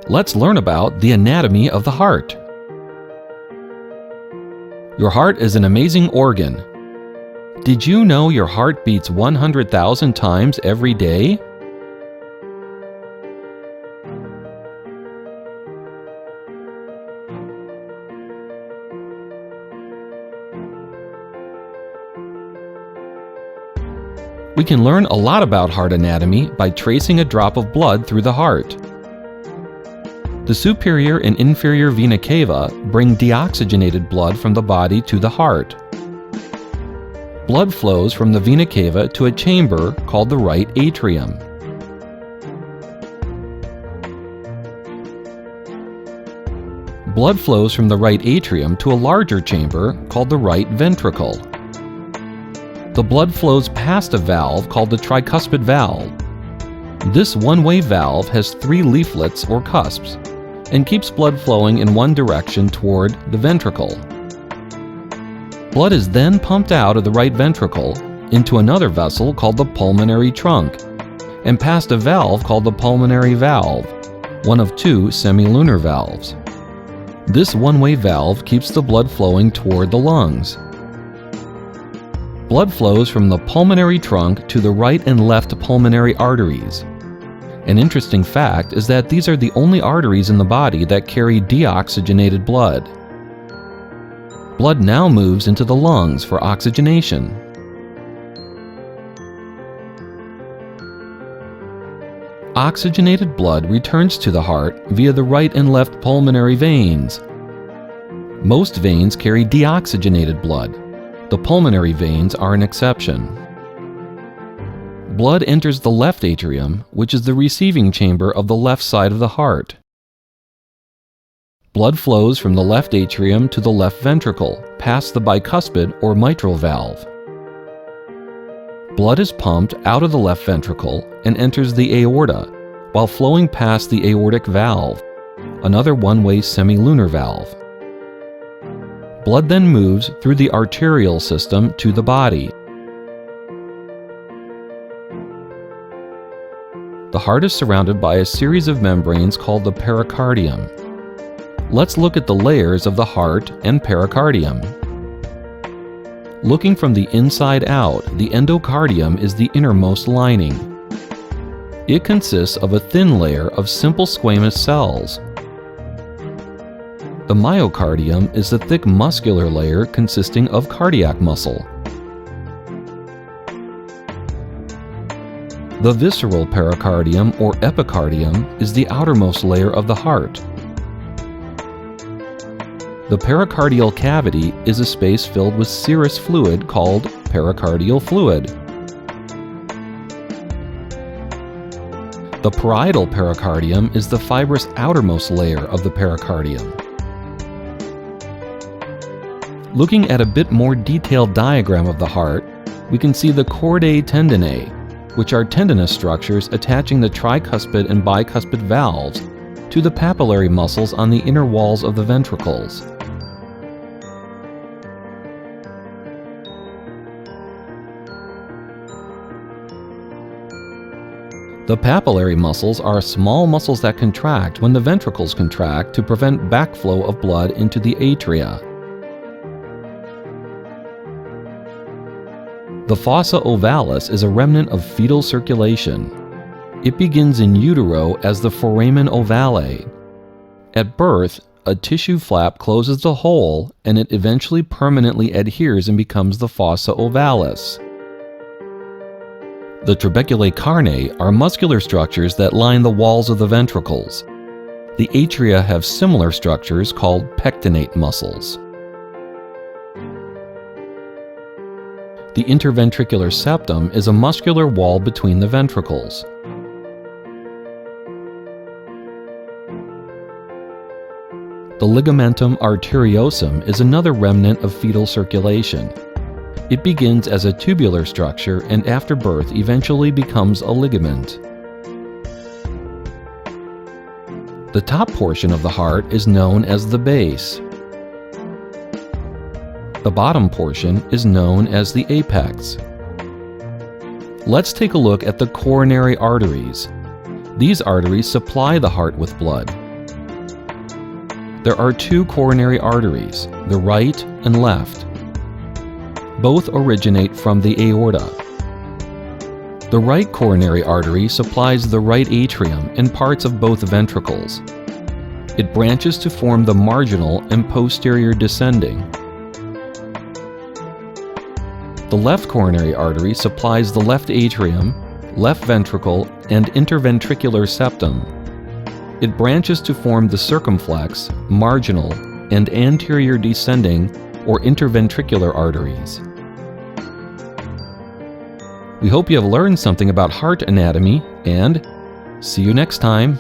Let's learn about the anatomy of the heart. Your heart is an amazing organ. Did you know your heart beats 100,000 times every day? We can learn a lot about heart anatomy by tracing a drop of blood through the heart. The superior and inferior vena cava bring deoxygenated blood from the body to the heart. Blood flows from the vena cava to a chamber called the right atrium. Blood flows from the right atrium to a larger chamber called the right ventricle. The blood flows past a valve called the tricuspid valve. This one-way valve has 3 leaflets or cusps and keeps blood flowing in one direction toward the ventricle. Blood is then pumped out of the right ventricle into another vessel called the pulmonary trunk and past a valve called the pulmonary valve, one of 2 semilunar valves. This one-way valve keeps the blood flowing toward the lungs. Blood flows from the pulmonary trunk to the right and left pulmonary arteries. An interesting fact is that these are the only arteries in the body that carry deoxygenated blood. Blood now moves into the lungs for oxygenation. Oxygenated blood returns to the heart via the right and left pulmonary veins. Most veins carry deoxygenated blood. The pulmonary veins are an exception. Blood enters the left atrium, which is the receiving chamber of the left side of the heart. Blood flows from the left atrium to the left ventricle, past the bicuspid or mitral valve. Blood is pumped out of the left ventricle and enters the aorta, while flowing past the aortic valve, another one-way semilunar valve. Blood then moves through the arterial system to the body. The heart is surrounded by a series of membranes called the pericardium. Let's look at the layers of the heart and pericardium. Looking from the inside out, the endocardium is the innermost lining. It consists of a thin layer of simple squamous cells. The myocardium is the thick muscular layer consisting of cardiac muscle. The visceral pericardium or epicardium is the outermost layer of the heart. The pericardial cavity is a space filled with serous fluid called pericardial fluid. The parietal pericardium is the fibrous outermost layer of the pericardium. Looking at a bit more detailed diagram of the heart, we can see the chordae tendineae, which are tendinous structures attaching the tricuspid and bicuspid valves to the papillary muscles on the inner walls of the ventricles. The papillary muscles are small muscles that contract when the ventricles contract to prevent backflow of blood into the atria. The fossa ovalis is a remnant of fetal circulation. It begins in utero as the foramen ovale. At birth, a tissue flap closes the hole and it eventually permanently adheres and becomes the fossa ovalis. The trabeculae carneae are muscular structures that line the walls of the ventricles. The atria have similar structures called pectinate muscles. The interventricular septum is a muscular wall between the ventricles. The ligamentum arteriosum is another remnant of fetal circulation. It begins as a tubular structure and after birth eventually becomes a ligament. The top portion of the heart is known as the base. The bottom portion is known as the apex. Let's take a look at the coronary arteries. These arteries supply the heart with blood. There are two coronary arteries, the right and left. Both originate from the aorta. The right coronary artery supplies the right atrium and parts of both ventricles. It branches to form the marginal and posterior descending. The left coronary artery supplies the left atrium, left ventricle, and interventricular septum. It branches to form the circumflex, marginal, and anterior descending or interventricular arteries. We hope you have learned something about heart anatomy, and see you next time.